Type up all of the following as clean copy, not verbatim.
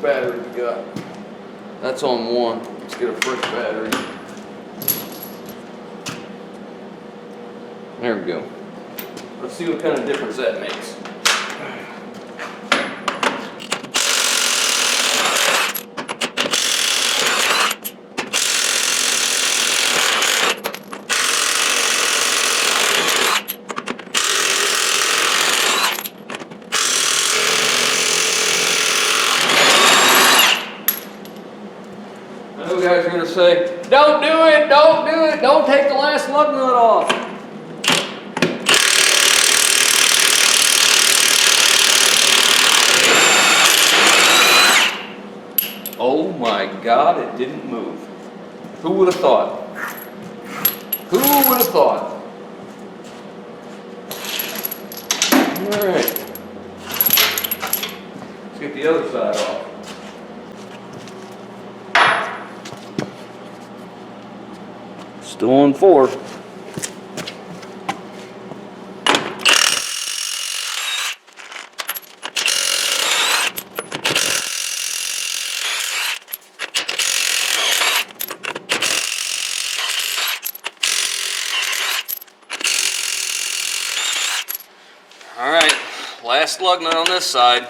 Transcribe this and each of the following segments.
battery we got? That's on one. Let's get a fresh battery. There we go. Let's see what kind of difference that makes. I know guys are going to say, don't do it, don't do it, don't take the last lug nut off. Oh my God, it didn't move. Who would have thought? Who would have thought? All right. Let's get the other side off. Still on 4. All right, last lug nut on this side.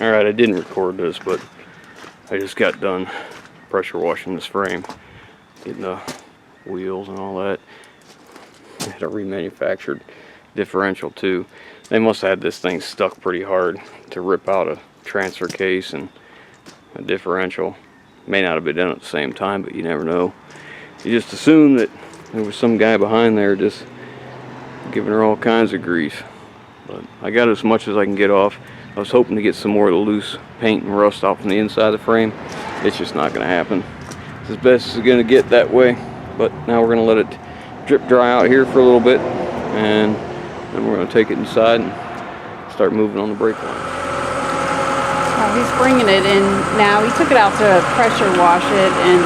All right, I didn't record this, but I just got done pressure washing this frame, getting the wheels and all that. I had a remanufactured differential too. They must have had this thing stuck pretty hard to rip out a transfer case and a differential. May not have been done at the same time, but you never know. You just assume that there was some guy behind there just giving her all kinds of grief. But I got as much as I can get off. I was hoping to get some more of the loose paint and rust off from the inside of the frame. It's just not going to happen. It's as best as it's going to get that way. But now we're going to let it drip dry out here for a little bit, and then we're going to take it inside and start moving on the brake line. He's bringing it in now. He took it out to pressure wash it, and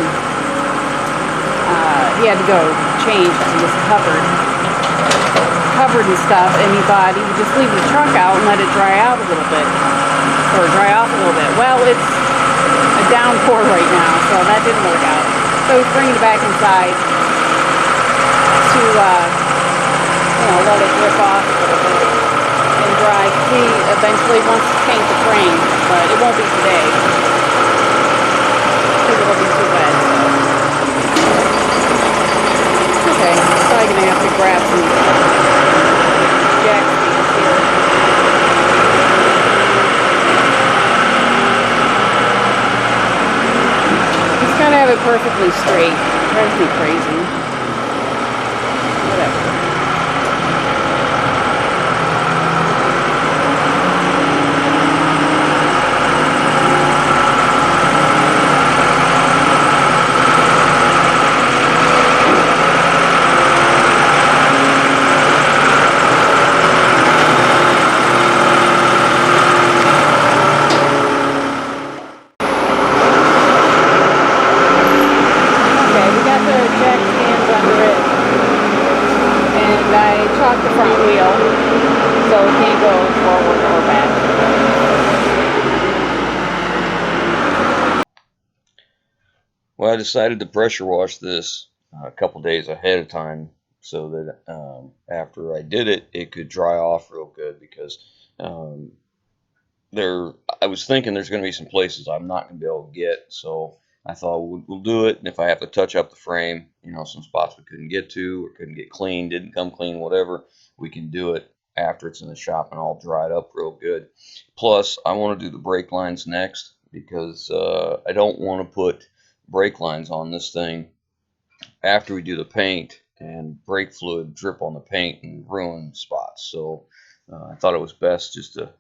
he had to go change. It was covered and stuff, and he thought he would just leave the truck out and let it dry out a little bit, or dry off a little bit. Well, it's a downpour right now, so that didn't work out. So he's bringing it back inside to let it drip off a little bit and dry. He eventually wants to paint the frame, but it won't be today because it'll be too wet. So. Okay, I'm probably gonna have to grab some jack stands here. He's gotta have it perfectly straight. It drives me crazy. Whatever. The front wheel, so it can't go forward or back. Well, I decided to pressure wash this a couple days ahead of time so that after I did it, it could dry off real good because I was thinking there's going to be some places I'm not going to be able to get, so I thought we'll do it, and if I have to touch up the frame, some spots we couldn't get to or couldn't get clean, didn't come clean, whatever, we can do it after it's in the shop and all dried up real good. Plus, I want to do the brake lines next because I don't want to put brake lines on this thing after we do the paint and brake fluid drip on the paint and ruin spots. So I thought it was best just to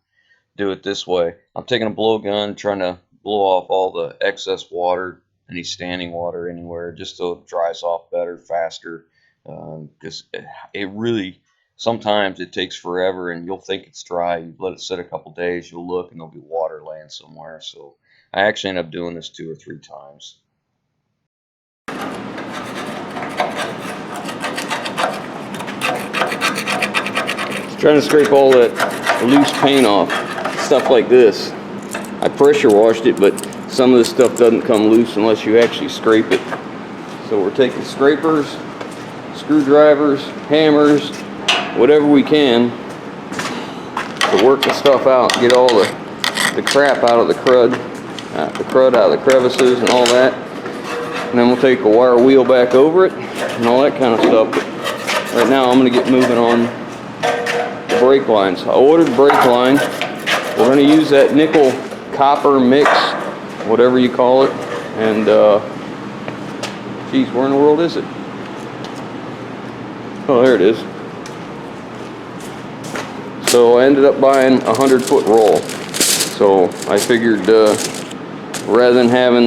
do it this way. I'm taking a blowgun, trying to blow off all the excess water, any standing water anywhere, just so it dries off better, faster. Because it really, sometimes it takes forever, and you'll think it's dry. You let it sit a couple days, you'll look, and there'll be water laying somewhere. So I actually end up doing this 2 or 3 times. Trying to scrape all that loose paint off, stuff like this. I pressure washed it, but some of this stuff doesn't come loose unless you actually scrape it. So we're taking scrapers, screwdrivers, hammers, whatever we can to work the stuff out, get all the crap out of the crud out of the crevices and all that. And then we'll take a wire wheel back over it and all that kind of stuff. But right now I'm going to get moving on brake lines. I ordered brake line. We're going to use that nickel copper mix, whatever you call it. And geez, where in the world is it? Oh, there it is. So I ended up buying a 100-foot roll. So I figured rather than having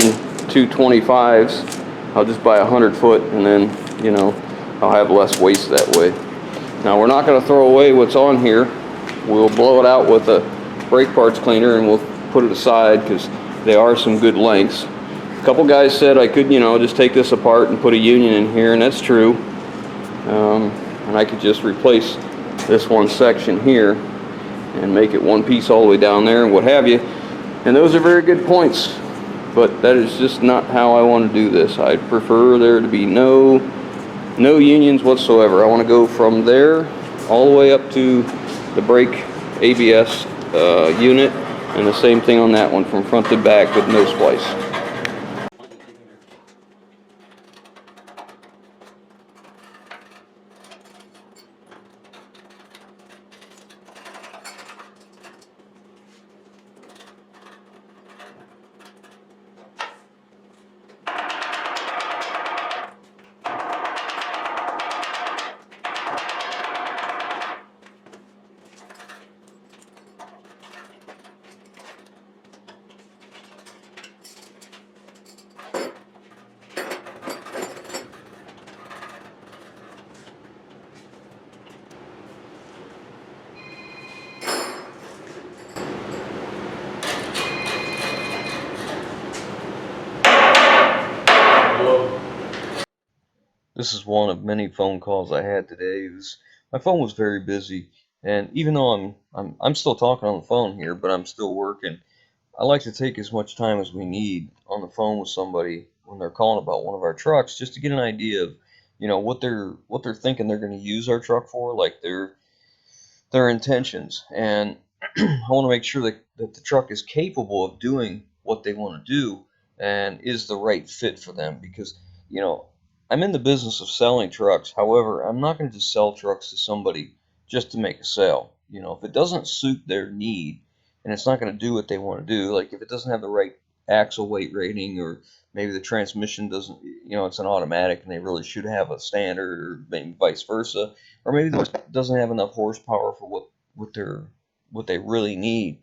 225s, I'll just buy 100-foot, and then I'll have less waste that way. Now we're not going to throw away what's on here. We'll blow it out with a brake parts cleaner and we'll put it aside because they are some good lengths. A couple guys said I could, just take this apart and put a union in here, and that's true. And I could just replace this one section here and make it one piece all the way down there and what have you. And those are very good points, but that is just not how I want to do this. I'd prefer there to be no unions whatsoever. I want to go from there all the way up to the brake ABS unit, and the same thing on that one from front to back with no splice. This is one of many phone calls I had today. My phone was very busy, and even though I'm still talking on the phone here, but I'm still working. I like to take as much time as we need on the phone with somebody when they're calling about one of our trucks, just to get an idea of, what they're thinking they're going to use our truck for, like their intentions. And I want to make sure that the truck is capable of doing what they want to do and is the right fit for them, because I'm in the business of selling trucks. However, I'm not going to just sell trucks to somebody just to make a sale. If it doesn't suit their need and it's not going to do what they want to do, like if it doesn't have the right axle weight rating, or maybe the transmission doesn't, it's an automatic and they really should have a standard, or maybe vice versa, or maybe it doesn't have enough horsepower for what they really need.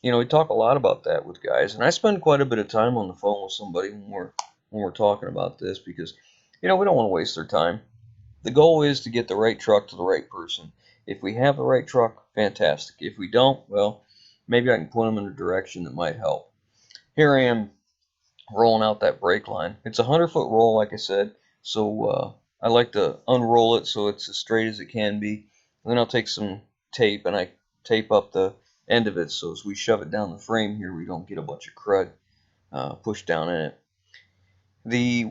We talk a lot about that with guys, and I spend quite a bit of time on the phone with somebody when we're talking about this, because we don't want to waste their time. The goal is to get the right truck to the right person. If we have the right truck, fantastic. If we don't, well, maybe I can point them in a direction that might help. Here I am rolling out that brake line. It's a 100-foot roll, like I said, so I like to unroll it so it's as straight as it can be. And then I'll take some tape and I tape up the end of it, so as we shove it down the frame here, we don't get a bunch of crud pushed down in it. The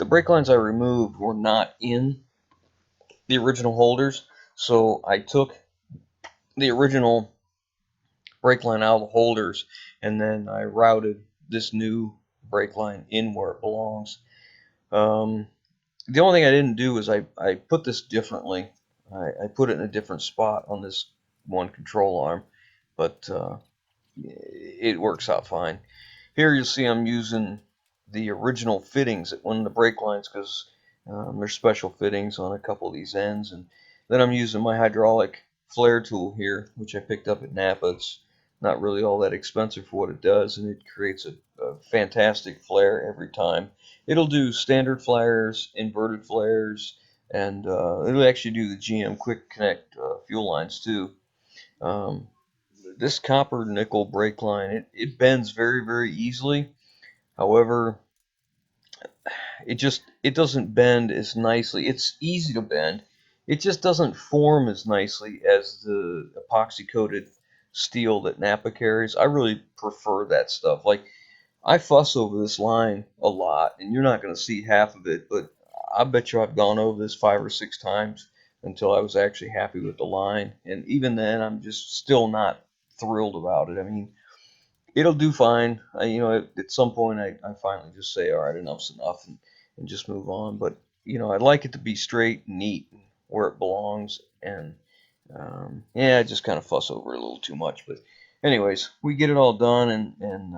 brake lines I removed were not in the original holders, so I took the original brake line out of the holders, and then I routed this new brake line in where it belongs. The only thing I didn't do is I put this differently. I put it in a different spot on this one control arm, but it works out fine. Here you'll see I'm using the original fittings at one of the brake lines, because there's special fittings on a couple of these ends, and then I'm using my hydraulic flare tool here, which I picked up at Napa. It's not really all that expensive for what it does, and it creates a fantastic flare every time. It'll do standard flares, inverted flares, and it'll actually do the GM Quick Connect fuel lines too. This copper nickel brake line, it bends very, very easily. However, it doesn't bend as nicely. It's easy to bend. It just doesn't form as nicely as the epoxy coated steel that Napa carries. I really prefer that stuff. Like, I fuss over this line a lot, and you're not going to see half of it, but I bet you I've gone over this 5 or 6 times until I was actually happy with the line. And even then, I'm just still not thrilled about it. I mean, it'll do fine. At some point, I finally just say, all right, enough's enough, and just move on. But, I'd like it to be straight and neat where it belongs. And, yeah, I just kind of fuss over it a little too much. But anyways, we get it all done, and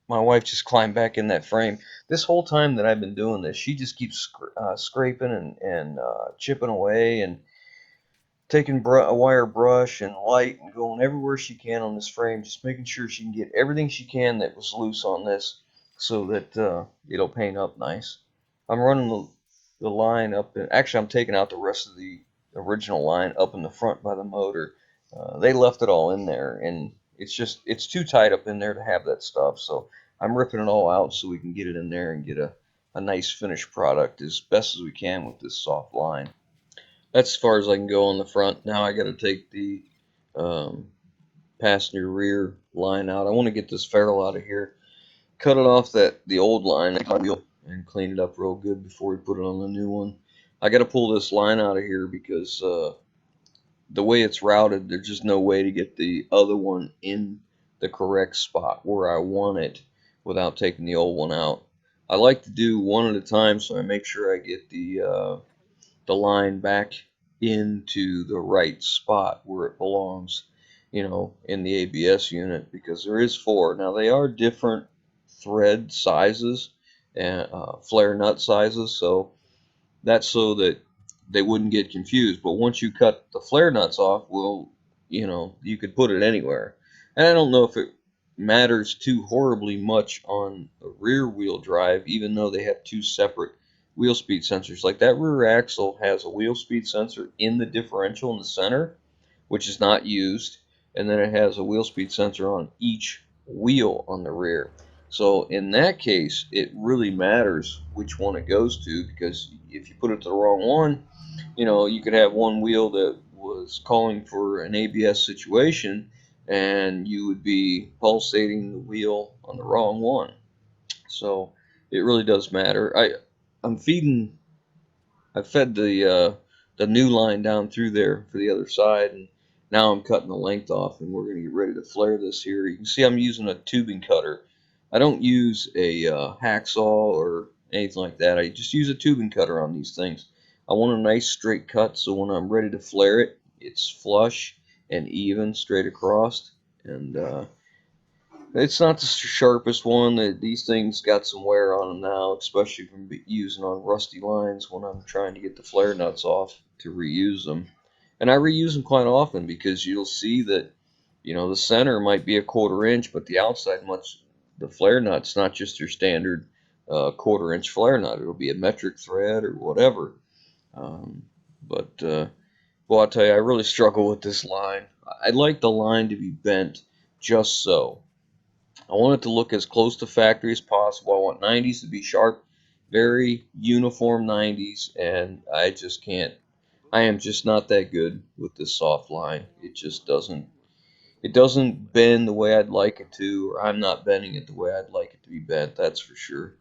my wife just climbed back in that frame. This whole time that I've been doing this, she just keeps scraping and chipping away, and taking a wire brush and light and going everywhere she can on this frame, just making sure she can get everything she can that was loose on this, so that it'll paint up nice. I'm running the line up, actually I'm taking out the rest of the original line up in the front by the motor. They left it all in there, and it's too tight up in there to have that stuff, so I'm ripping it all out so we can get it in there and get a nice finished product as best as we can with this soft line. That's as far as I can go on the front. Now I got to take the passenger rear line out. I want to get this ferrule out of here, cut it off the old line, and clean it up real good before we put it on the new one. I got to pull this line out of here because the way it's routed, there's just no way to get the other one in the correct spot where I want it without taking the old one out. I like to do one at a time, so I make sure I get the line back into the right spot where it belongs, in the ABS unit, because there is 4. Now, they are different thread sizes and flare nut sizes, so that's so that they wouldn't get confused. But once you cut the flare nuts off, well, you could put it anywhere. And I don't know if it matters too horribly much on a rear wheel drive, even though they have 2 separate wheel speed sensors. Like, that rear axle has a wheel speed sensor in the differential in the center, which is not used, and then it has a wheel speed sensor on each wheel on the rear. So in that case, it really matters which one it goes to, because if you put it to the wrong one, you could have one wheel that was calling for an ABS situation, and you would be pulsating the wheel on the wrong one. So it really does matter. I fed the new line down through there for the other side, and now I'm cutting the length off, and we're going to get ready to flare this here. You can see I'm using a tubing cutter. I don't use a hacksaw or anything like that. I just use a tubing cutter on these things. I want a nice straight cut, so when I'm ready to flare it, it's flush and even straight across. And It's not the sharpest one. These things got some wear on them now, especially from using on rusty lines when I'm trying to get the flare nuts off to reuse them. And I reuse them quite often because you'll see that, you know, the center might be a 1/4 inch, but the outside the flare nut's not just your standard 1/4 inch flare nut. It'll be a metric thread or whatever. Um, but well, I'll tell you, I really struggle with this line. I'd like the line to be bent just so. I want it to look as close to factory as possible. I want 90s to be sharp, very uniform 90s, and I just can't. I am just not that good with this soft line. It just doesn't. It doesn't bend the way I'd like it to, or I'm not bending it the way I'd like it to be bent. That's for sure.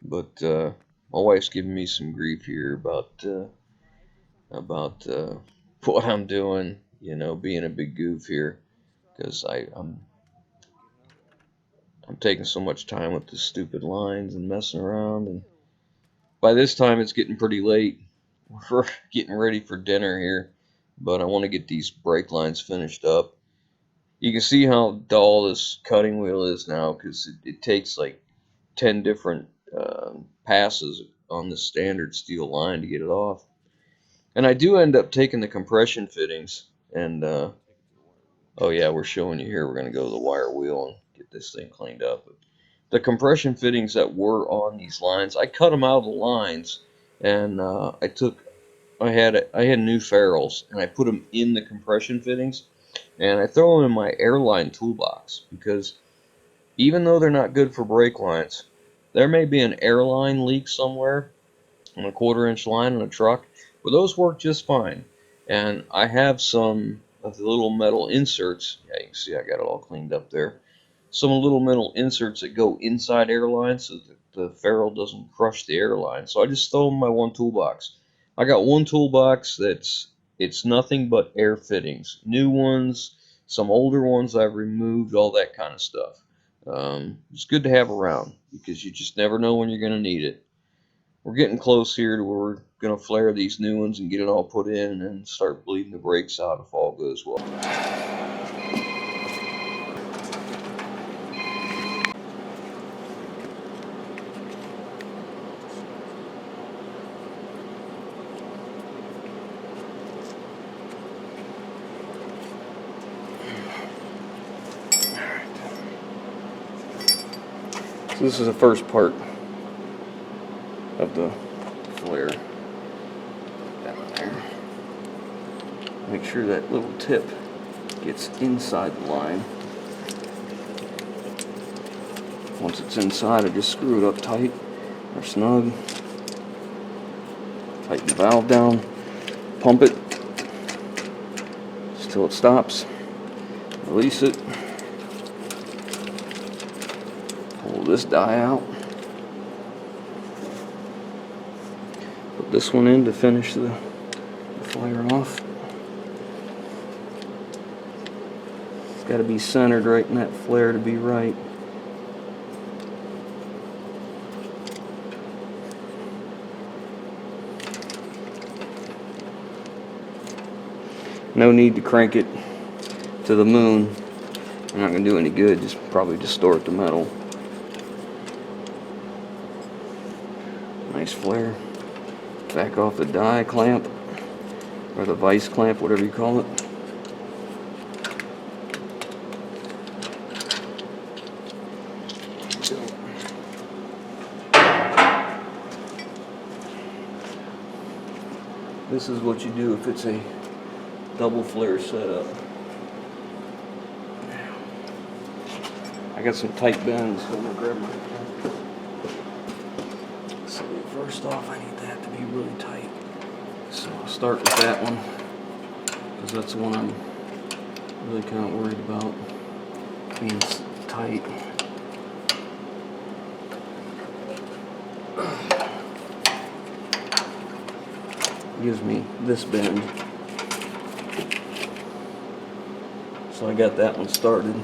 But my wife's giving me some grief here about what I'm doing. You know, being a big goof here because I'm taking so much time with the stupid lines and messing around, and by this time it's getting pretty late. We're getting ready for dinner here, but I want to get these brake lines finished up. You can see how dull this cutting wheel is now because it takes like 10 different passes on the standard steel line to get it off. And I do end up taking the compression fittings and oh yeah, we're showing you here. We're going to go to the wire wheel and get this thing cleaned up. But the compression fittings that were on these lines, I cut them out of the lines, and I had new ferrules, and I put them in the compression fittings, and I throw them in my airline toolbox because even though they're not good for brake lines, there may be an airline leak somewhere on a 1/4 inch line on a truck, but those work just fine. And I have some of the little metal inserts. Yeah, you can see I got it all cleaned up there. Some little metal inserts that go inside airlines so that the ferrule doesn't crush the airline. So I just throw them in my one toolbox. I got one toolbox it's nothing but air fittings. New ones, some older ones I've removed, all that kind of stuff. It's good to have around because you just never know when you're going to need it. We're getting close here to where we're going to flare these new ones and get it all put in and then start bleeding the brakes out if all goes well. So this is the first part of the flare down there. Make sure that little tip gets inside the line. Once it's inside, I just screw it up tight or snug. Tighten the valve down, pump it just till it stops. Release it. Pull this die out. Put this one in to finish the flare off. It's got to be centered right in that flare to be right. No need to crank it to the moon. I'm not going to do any good, just probably distort the metal. Nice flare. Back off the die clamp, or the vice clamp, whatever you call it. This is what you do if it's a double flare setup. I got some tight bends, so I'm gonna grab my pen. So first off, I need that to be really tight. So I'll start with that one, because that's the one I'm really kind of worried about being tight. Gives me this bend. So I got that one started.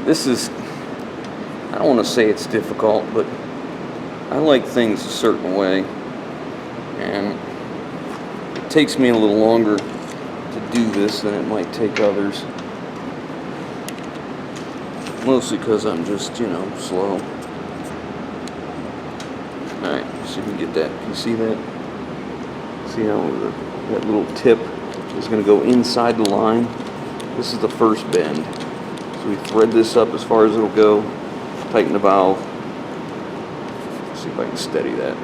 This is, I don't want to say it's difficult, but I like things a certain way, and it takes me a little longer do this than it might take others. Mostly because I'm just, you know, slow. Alright, so you can get that. Can you see that? See how that little tip is going to go inside the line? This is the first bend. So we thread this up as far as it'll go. Tighten the valve. Let's see if I can steady that.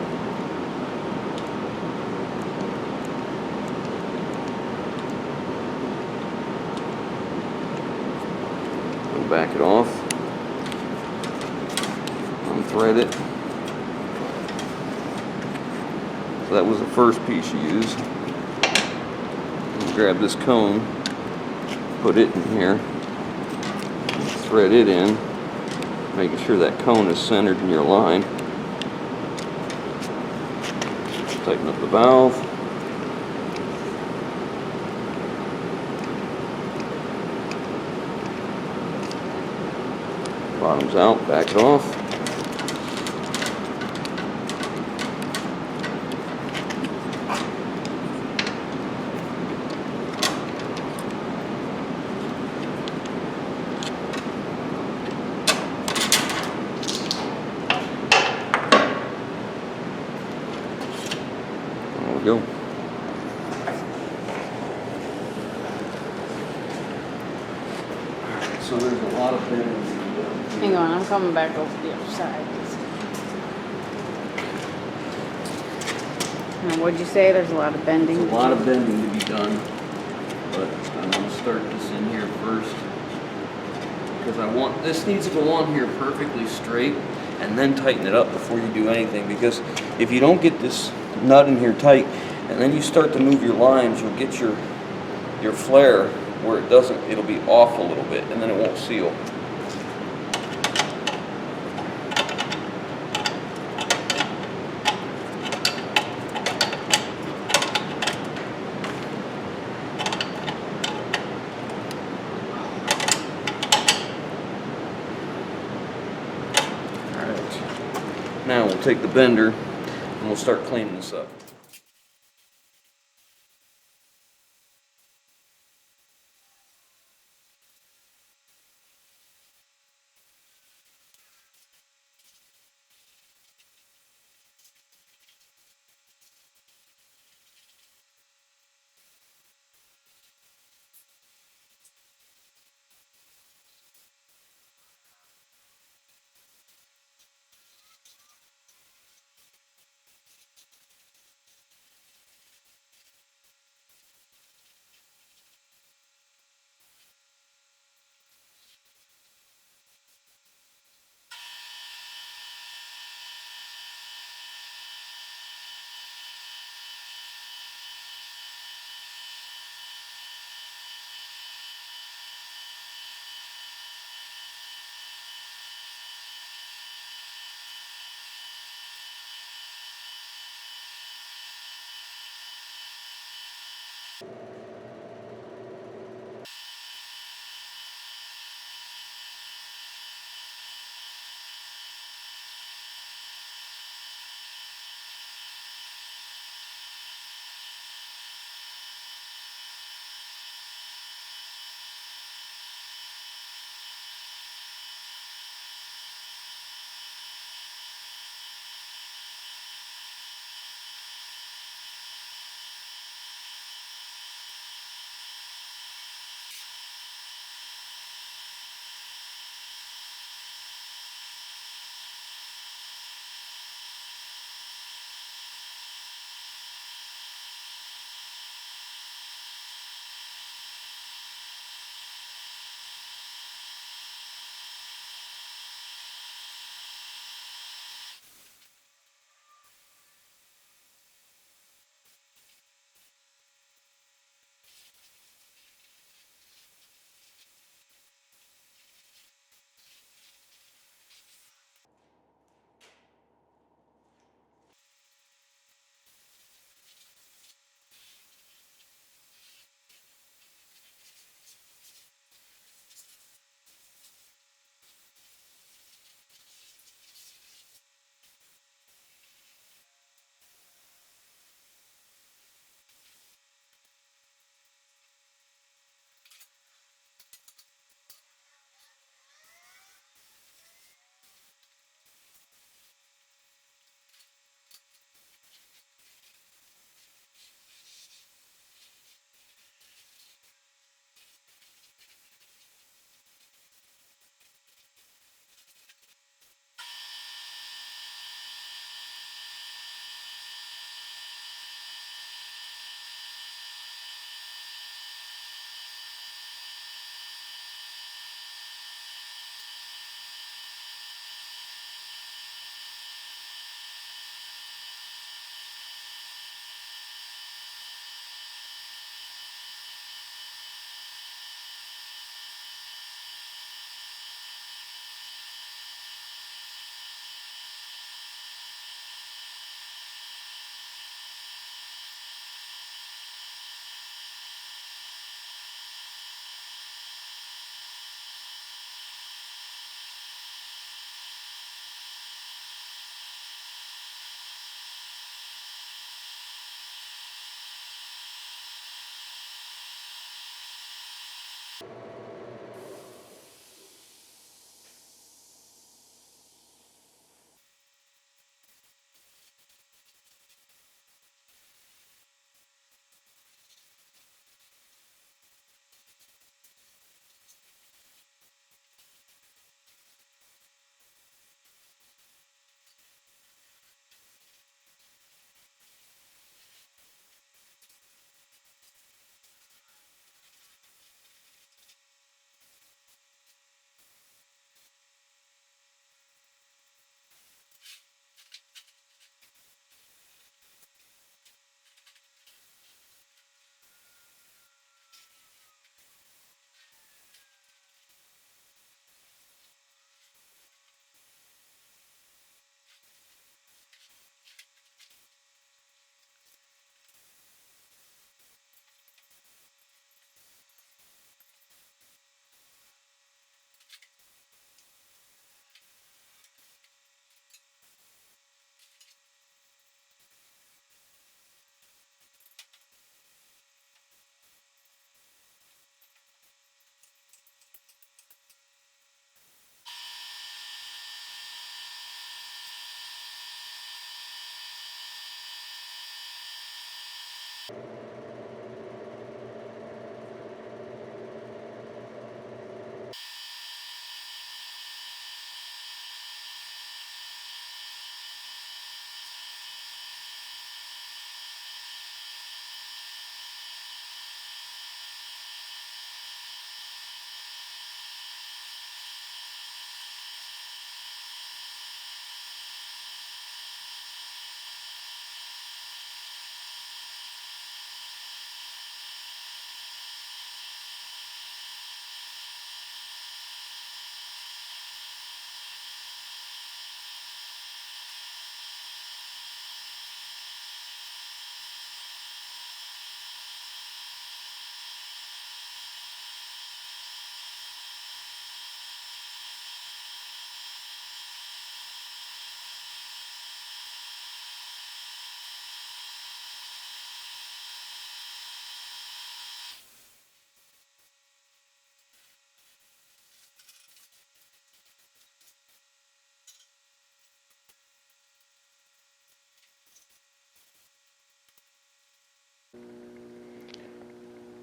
Back it off, unthread it. So that was the first piece you use. You grab this cone, put it in here, thread it in, making sure that cone is centered in your line. Tighten up the valve. Bottom's out, back it off. There we go. So there's a lot of bending. Hang on, I'm coming back over the other side. Now, what'd you say? There's a lot of bending. There's a lot of bending to be done, but I'm going to start this in here first because this needs to go on here perfectly straight and then tighten it up before you do anything, because if you don't get this nut in here tight and then you start to move your lines, you'll get your flare where it doesn't, it'll be off a little bit and then it won't seal. Now we'll take the bender and we'll start cleaning this up.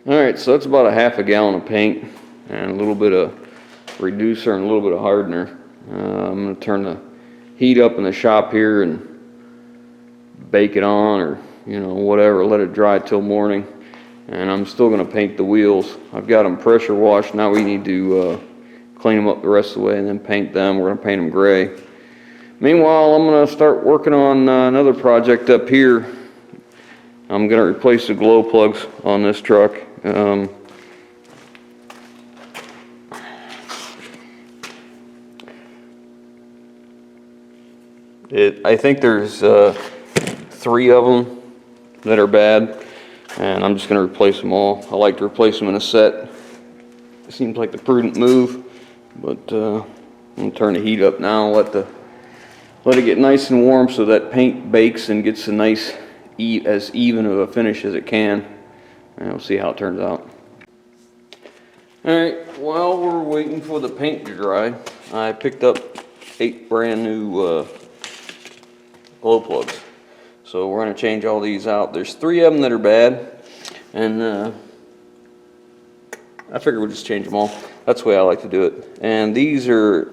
Alright, so that's about a half a gallon of paint and a little bit of reducer and a little bit of hardener. I'm going to turn the heat up in the shop here and bake it on, or whatever, let it dry till morning. And I'm still going to paint the wheels. I've got them pressure washed. Now we need to clean them up the rest of the way and then paint them. We're going to paint them gray. Meanwhile, I'm going to start working on another project up here. I'm going to replace the glow plugs on this truck. I think there's 3 of them that are bad, and I'm just going to replace them all. I like to replace them in a set. It seems like the prudent move, but I'm going to turn the heat up now, let it get nice and warm so that paint bakes and gets a nice, as even of a finish as it can, and we'll see how it turns out. Alright, while we're waiting for the paint to dry, I picked up 8 brand new glow plugs. So we're going to change all these out. There's 3 of them that are bad, and I figure we'll just change them all. That's the way I like to do it. And these are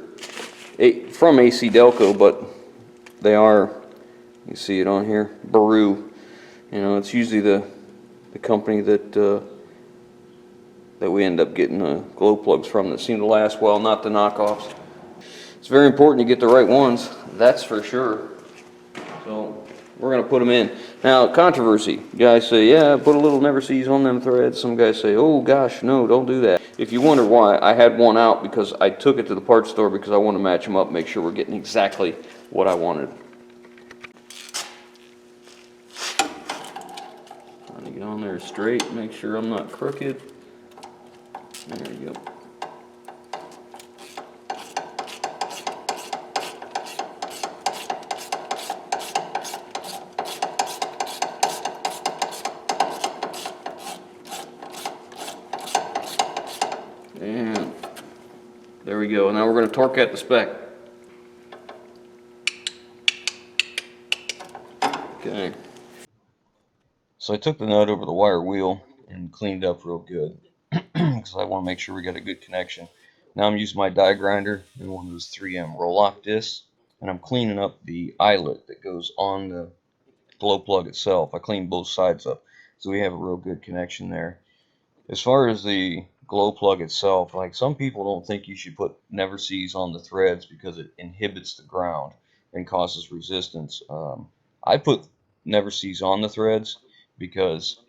from AC Delco, but they are, you see it on here, Baru. It's usually the company that we end up getting the glow plugs from that seem to last well, not the knockoffs. It's very important to get the right ones, that's for sure. So we're going to put them in. Now, controversy. Guys say, yeah, put a little never sees on them threads. Some guys say, oh gosh, no, don't do that. If you wonder why, I had one out because I took it to the parts store because I want to match them up, make sure we're getting exactly what I wanted. Trying to get on there straight, make sure I'm not crooked. There you go. And there we go. Now we're going to torque at the spec. Okay. So I took the nut over the wire wheel and cleaned up real good because I want to make sure we got a good connection. Now I'm using my die grinder and one of those 3M roll-off discs, and I'm cleaning up the eyelet that goes on the glow plug itself. I cleaned both sides up so we have a real good connection there. As far as the glow plug itself, like, some people don't think you should put never sees on the threads because it inhibits the ground and causes resistance. I put never sees on the threads because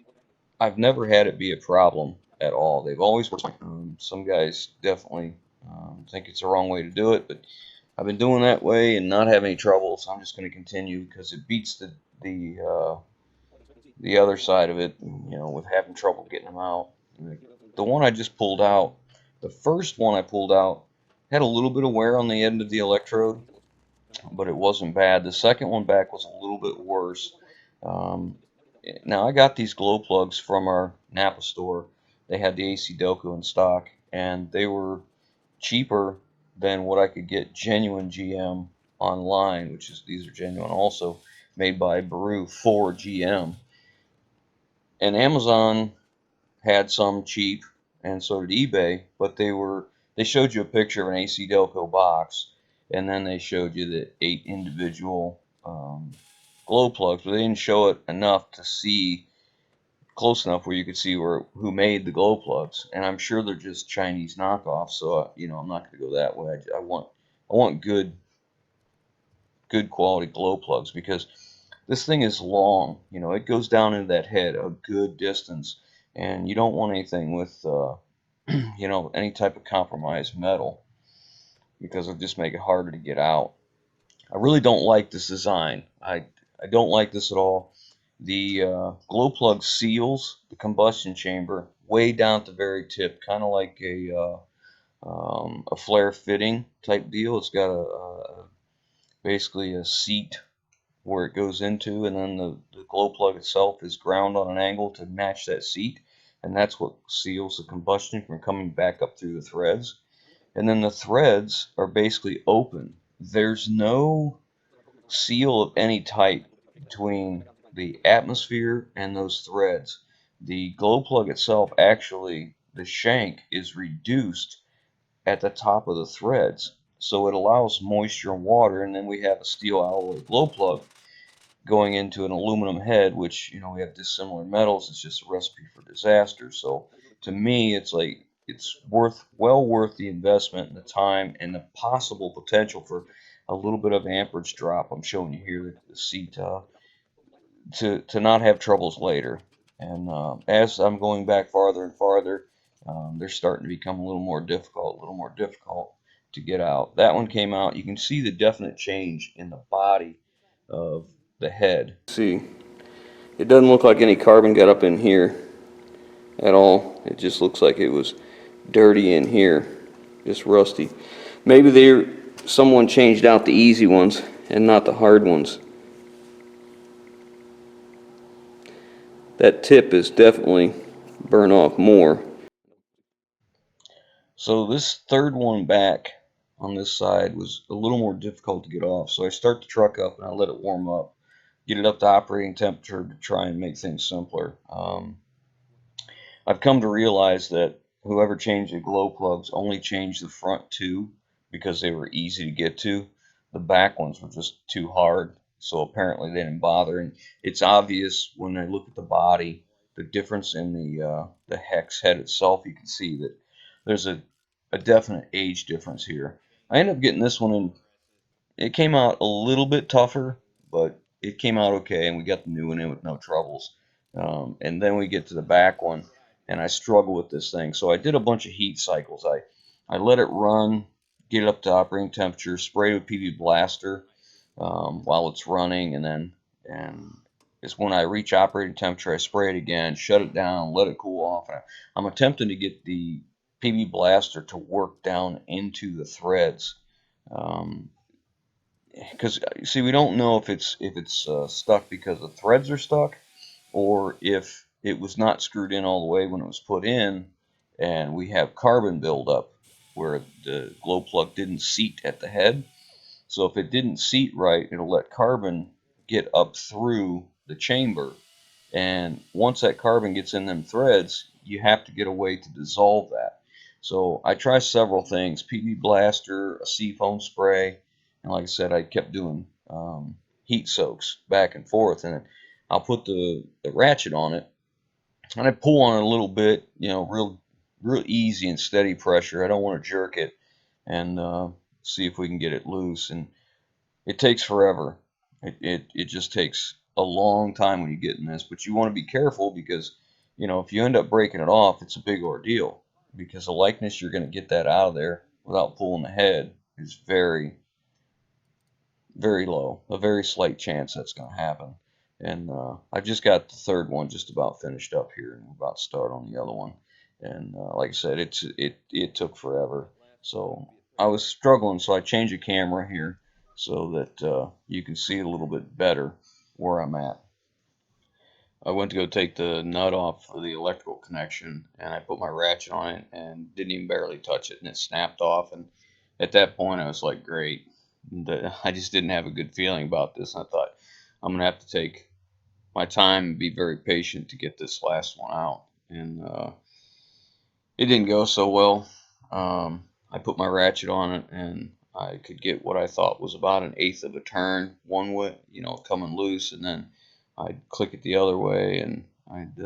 I've never had it be a problem at all. They've always worked. Some guys definitely think it's the wrong way to do it, but I've been doing that way and not having any trouble, so I'm just going to continue because it beats the other side of it, with having trouble getting them out. The one I just pulled out, the first one I pulled out, had a little bit of wear on the end of the electrode, but it wasn't bad. The second one back was a little bit worse. Now I got these glow plugs from our Napa store. They had the AC Delco in stock, and they were cheaper than what I could get genuine GM online, which is, these are genuine also, made by Baru for GM. And Amazon had some cheap, and so did eBay, but they showed you a picture of an AC Delco box, and then they showed you the 8 individual glow plugs, but they didn't show it enough to see close enough where you could see who made the glow plugs. And I'm sure they're just Chinese knockoffs, so I'm not going to go that way. I want good quality glow plugs, because this thing is long. It goes down into that head a good distance, and you don't want anything with any type of compromised metal, because it'll just make it harder to get out. I really don't like this design. I don't like this at all. The glow plug seals the combustion chamber way down at the very tip, kind of like a flare fitting type deal. It's got basically a seat where it goes into, and then the glow plug itself is ground on an angle to match that seat, and that's what seals the combustion from coming back up through the threads. And then the threads are basically open. There's no seal of any type between the atmosphere and those threads. The glow plug itself, actually, the shank is reduced at the top of the threads, so it allows moisture and water, and then we have a steel alloy glow plug going into an aluminum head, which, we have dissimilar metals. It's just a recipe for disaster. So to me, it's like it's well worth the investment and the time and the possible potential for a little bit of amperage drop. I'm showing you here the seat to not have troubles later. And as I'm going back farther and farther, they're starting to become a little more difficult to get out. That one came out. You can see the definite change in the body of the head. See, it doesn't look like any carbon got up in here at all. It just looks like it was dirty in here, just rusty. Maybe someone changed out the easy ones and not the hard ones. That tip is definitely burnt off more. So this third one back on this side was a little more difficult to get off. So I start the truck up and I let it warm up, get it up to operating temperature to try and make things simpler. I've come to realize that whoever changed the glow plugs only changed the front two because they were easy to get to. The back ones were just too hard, so apparently they didn't bother. And it's obvious when I look at the body, the difference in the hex head itself. You can see that there's a definite age difference here. I ended up getting this one in. It came out a little bit tougher, but it came out okay, and we got the new one in with no troubles. And then we get to the back one, and I struggle with this thing. So I did a bunch of heat cycles. I let it run, get it up to operating temperature, spray with PV Blaster while it's running, and it's when I reach operating temperature, I spray it again, shut it down, let it cool off. And I'm attempting to get the PV Blaster to work down into the threads. Because see, we don't know if it's stuck because the threads are stuck, or if it was not screwed in all the way when it was put in, and we have carbon buildup where the glow plug didn't seat at the head. So if it didn't seat right, it'll let carbon get up through the chamber, and once that carbon gets in them threads, you have to get a way to dissolve that. So I try several things: PV Blaster, a seafoam spray, and like I said, I kept doing heat soaks back and forth. And I'll put the ratchet on it, and I pull on it a little bit, real easy and steady pressure. I don't want to jerk it, and see if we can get it loose. And it takes forever. It just takes a long time when you get in this, but you want to be careful because, if you end up breaking it off, it's a big ordeal, because the likeness you're going to get that out of there without pulling the head is very, very low. A very slight chance that's going to happen. And I've just got the third one just about finished up here, and we're about to start on the other one. And like I said, it took forever. So I was struggling, so I changed the camera here so that you can see a little bit better where I'm at. I went to go take the nut off of the electrical connection, and I put my ratchet on it and didn't even barely touch it, and it snapped off. And at that point, I was like, great. I just didn't have a good feeling about this. I thought, I'm going to have to take my time and be very patient to get this last one out. And it didn't go so well. I put my ratchet on it, and I could get what I thought was about 1/8 of a turn one way, you know, coming loose, and then I'd click it the other way, and I'd,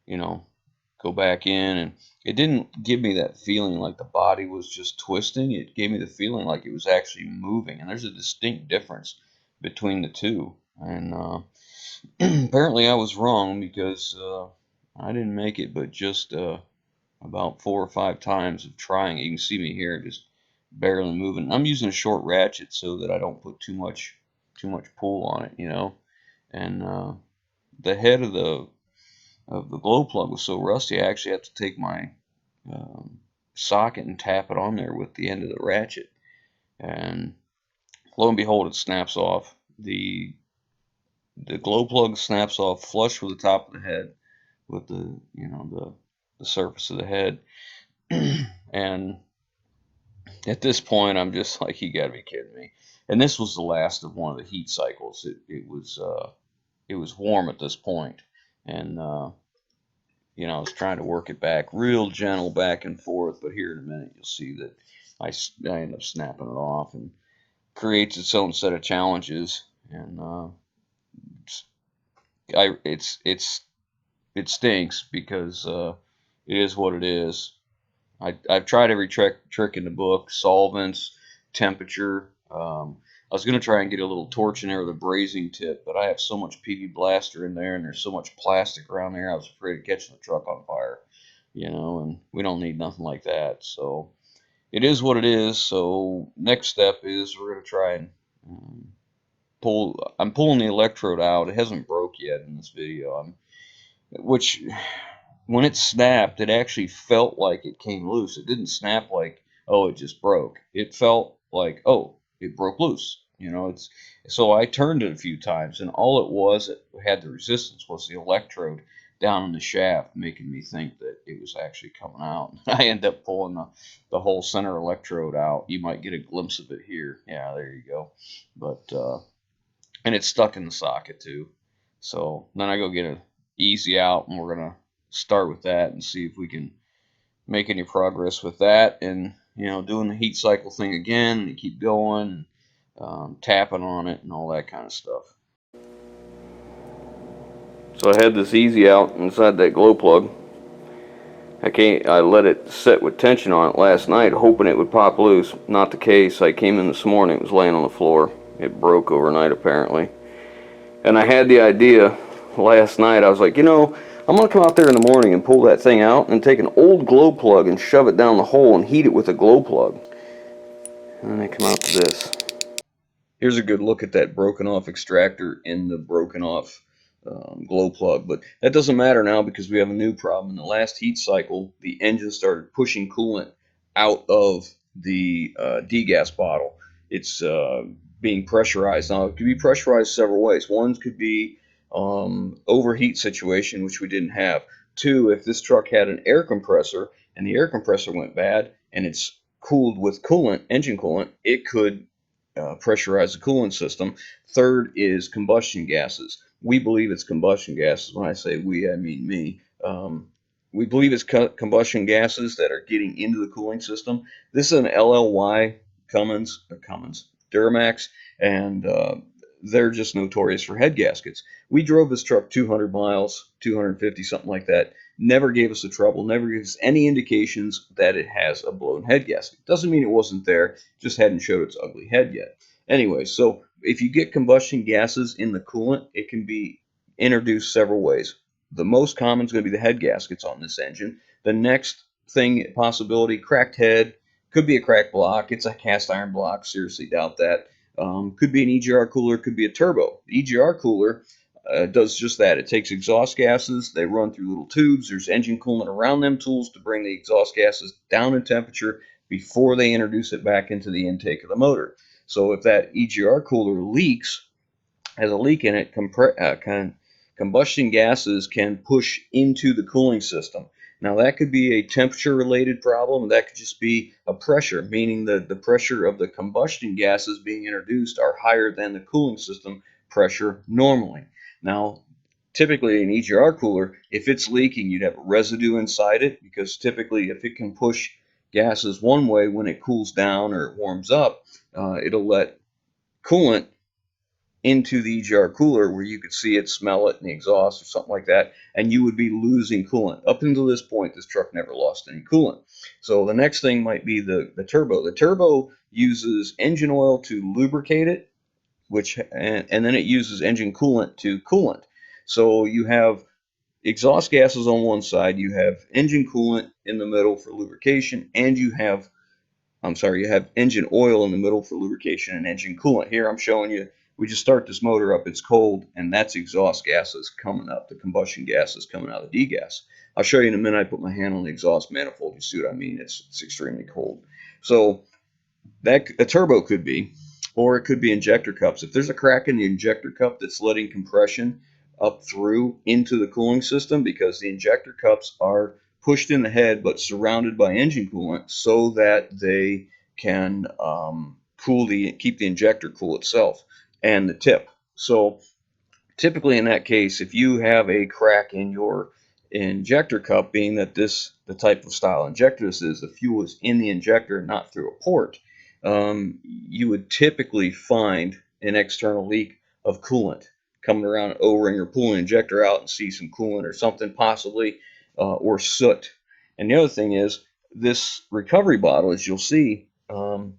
you know, go back in, and it didn't give me that feeling like the body was just twisting. It gave me the feeling like it was actually moving, and there's a distinct difference between the two. And apparently I was wrong, because I didn't make it but just about 4 or 5 times of trying. You can see me here just barely moving. I'm using a short ratchet so that I don't put too much pull on it, you know. And the head of the glow plug was so rusty, I actually had to take my socket and tap it on there with the end of the ratchet. And lo and behold, it snaps off. The glow plug snaps off flush with the top of the head, with the, you know, the surface of the head. And at this point, I'm just like, you gotta be kidding me. And this was the last of one of the heat cycles. It was warm at this point, and you know, I was trying to work it back, real gentle back and forth. But here in a minute, you'll see that I end up snapping it off, and creates its own set of challenges. And it stinks, because it is what it is. I've tried every trick in the book: solvents, temperature. I was going to try and get a little torch in there with a brazing tip, but I have so much PV blaster in there, and there's so much plastic around there, I was afraid of catching the truck on fire, you know, and we don't need nothing like that. So it is what it is. So next step is we're going to try and I'm pulling the electrode out. It hasn't broke yet in this video, which, when it snapped, it actually felt like it came loose. It didn't snap like, oh, it just broke. It felt like, oh, it broke loose. You know, so I turned it a few times, and all it was, it had the resistance, was the electrode down in the shaft, making me think that it was actually coming out. I end up pulling the whole center electrode out. You might get a glimpse of it here. Yeah, there you go. But and it's stuck in the socket too. So then I go get an easy out, and we're gonna start with that and see if we can make any progress with that. And, you know, doing the heat cycle thing again, and you keep going, tapping on it and all that kind of stuff. So I had this easy out inside that glow plug. I let it sit with tension on it last night, hoping it would pop loose. Not the case. I came in this morning, it was laying on the floor. It broke overnight apparently. And I had the idea last night. I was like, you know, I'm going to come out there in the morning and pull that thing out and take an old glow plug and shove it down the hole and heat it with a glow plug. And then I come out to this. Here's a good look at that broken off extractor in the broken off glow plug. But that doesn't matter now, because we have a new problem. In the last heat cycle, the engine started pushing coolant out of the degas bottle. It's being pressurized. Now, it could be pressurized several ways. One could be overheat situation, which we didn't have. Two, if this truck had an air compressor and the air compressor went bad and it's cooled with coolant, engine coolant, it could pressurize the coolant system. Third is combustion gases. We believe it's combustion gases. When I say we, I mean me. We believe it's combustion gases that are getting into the cooling system. This is an LLY Cummins Duramax, and they're just notorious for head gaskets. We drove this truck 200 miles, 250, something like that. Never gave us a trouble, never gave us any indications that it has a blown head gasket. Doesn't mean it wasn't there, just hadn't showed its ugly head yet. Anyway, so if you get combustion gases in the coolant, it can be introduced several ways. The most common is going to be the head gaskets on this engine. The next thing, possibility, cracked head. Could be a cracked block. It's a cast iron block. Seriously doubt that. Could be an EGR cooler. Could be a turbo. The EGR cooler does just that. It takes exhaust gases. They run through little tubes. There's engine coolant around them tools to bring the exhaust gases down in temperature before they introduce it back into the intake of the motor. So if that EGR cooler leaks, has a leak in it, combustion gases can push into the cooling system. Now, that could be a temperature-related problem. That could just be a pressure, meaning that the pressure of the combustion gases being introduced are higher than the cooling system pressure normally. Now, typically an EGR cooler, if it's leaking, you'd have a residue inside it, because typically if it can push gases one way, when it cools down or it warms up, it'll let coolant into the EGR cooler where you could see it, smell it in the exhaust or something like that, and you would be losing coolant. Up until this point, this truck never lost any coolant. So the next thing might be the turbo. The turbo uses engine oil to lubricate it, and then it uses engine coolant to coolant. So you have exhaust gases on one side, you have engine coolant in the middle for lubrication, and you have engine oil in the middle for lubrication and engine coolant. Here I'm showing you, we just start this motor up, it's cold, and that's exhaust gases coming up, the combustion gases coming out of the degas. I'll show you in a minute. I put my hand on the exhaust manifold, you see what I mean? It's extremely cold. So that a turbo could be, or it could be injector cups. If there's a crack in the injector cup that's letting compression up through into the cooling system, because the injector cups are pushed in the head but surrounded by engine coolant so that they can keep the injector cool itself and the tip. So typically in that case, if you have a crack in your injector cup, being that the type of style injector this is, the fuel is in the injector, not through a port, you would typically find an external leak of coolant coming around an O-ring, or pulling an injector out and see some coolant or something possibly, or soot. And the other thing is, this recovery bottle, as you'll see,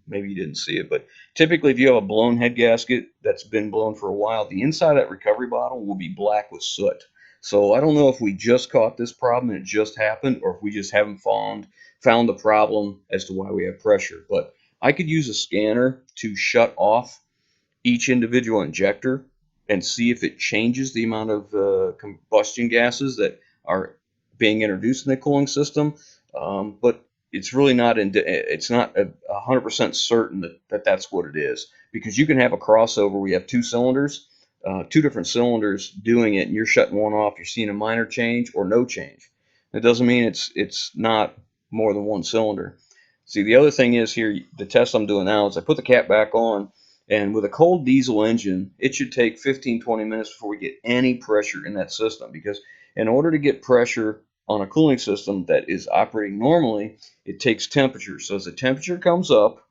maybe you didn't see it, but typically if you have a blown head gasket that's been blown for a while, the inside of that recovery bottle will be black with soot. So I don't know if we just caught this problem and it just happened, or if we just haven't found the problem as to why we have pressure. But I could use a scanner to shut off each individual injector and see if it changes the amount of combustion gases that are being introduced in the cooling system. But it's really not it's not 100% certain that that's what it is, because you can have a crossover where you have two cylinders, two different cylinders doing it, and you're shutting one off, you're seeing a minor change or no change. It doesn't mean it's not more than one cylinder. See, the other thing is here, the test I'm doing now is I put the cap back on, and with a cold diesel engine, it should take 15-20 minutes before we get any pressure in that system, because in order to get pressure on a cooling system that is operating normally, it takes temperature. So as the temperature comes up,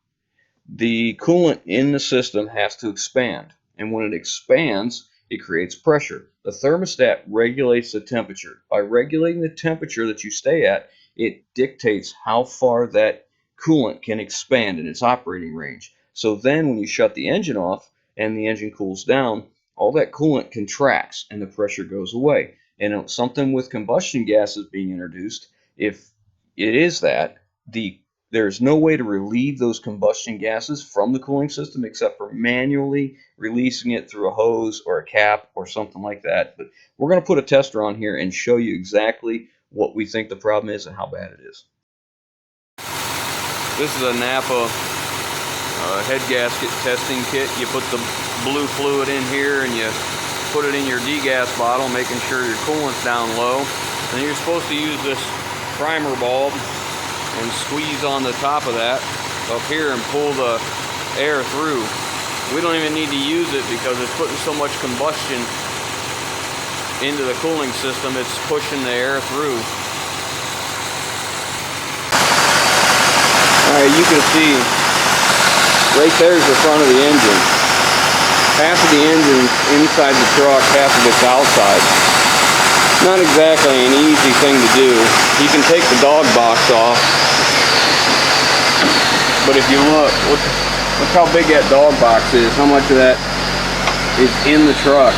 the coolant in the system has to expand. And when it expands, it creates pressure. The thermostat regulates the temperature. By regulating the temperature that you stay at, it dictates how far that coolant can expand in its operating range. So then when you shut the engine off and the engine cools down, all that coolant contracts and the pressure goes away. And something with combustion gases being introduced, if it is that, there's no way to relieve those combustion gases from the cooling system except for manually releasing it through a hose or a cap or something like that. But we're going to put a tester on here and show you exactly what we think the problem is and how bad it is. This is a Napa head gasket testing kit. You put the blue fluid in here and you put it in your degas bottle, making sure your coolant's down low. And you're supposed to use this primer bulb and squeeze on the top of that up here and pull the air through. We don't even need to use it because it's putting so much combustion into the cooling system, it's pushing the air through. Alright, you can see right there's the front of the engine. Half of the engine's inside the truck, half of it's outside. Not exactly an easy thing to do. You can take the dog box off, but if you look how big that dog box is, how much of that is in the truck.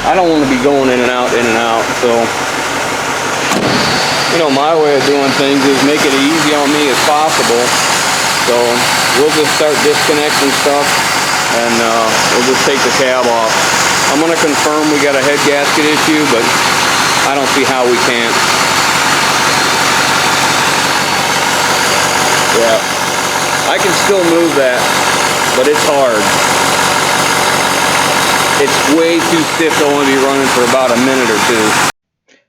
I don't want to be going in and out, so you know, my way of doing things is make it as easy on me as possible. So we'll just start disconnecting stuff and we'll just take the cab off. I'm going to confirm we got a head gasket issue, but I don't see how we can't. Yeah, I can still move that, but it's hard. It's way too stiff to only be running for about a minute or two.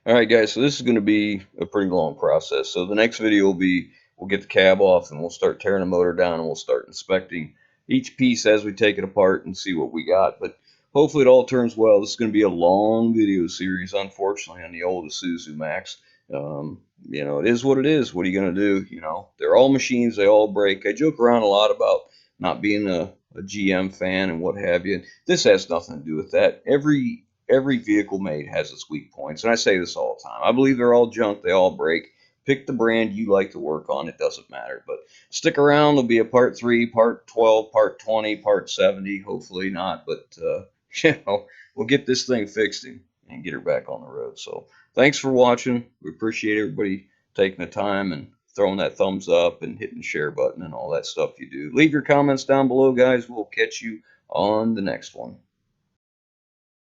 Alright guys, so this is going to be a pretty long process. So the next video will be, we'll get the cab off and we'll start tearing the motor down and we'll start inspecting each piece as we take it apart and see what we got. But hopefully it all turns well. This is going to be a long video series, unfortunately, on the old Isuzu Max. You know, it is what it is. What are you going to do? You know, they're all machines. They all break. I joke around a lot about not being a GM fan and what have you. This has nothing to do with that. Every vehicle made has its weak points, and I say this all the time. I believe they're all junk. They all break. Pick the brand you like to work on. It doesn't matter. But stick around. There'll be a part 3, part 12, part 20, part 70. Hopefully not. But, you know, we'll get this thing fixed and get her back on the road. So thanks for watching. We appreciate everybody taking the time and throwing that thumbs up and hitting the share button and all that stuff you do. Leave your comments down below, guys. We'll catch you on the next one.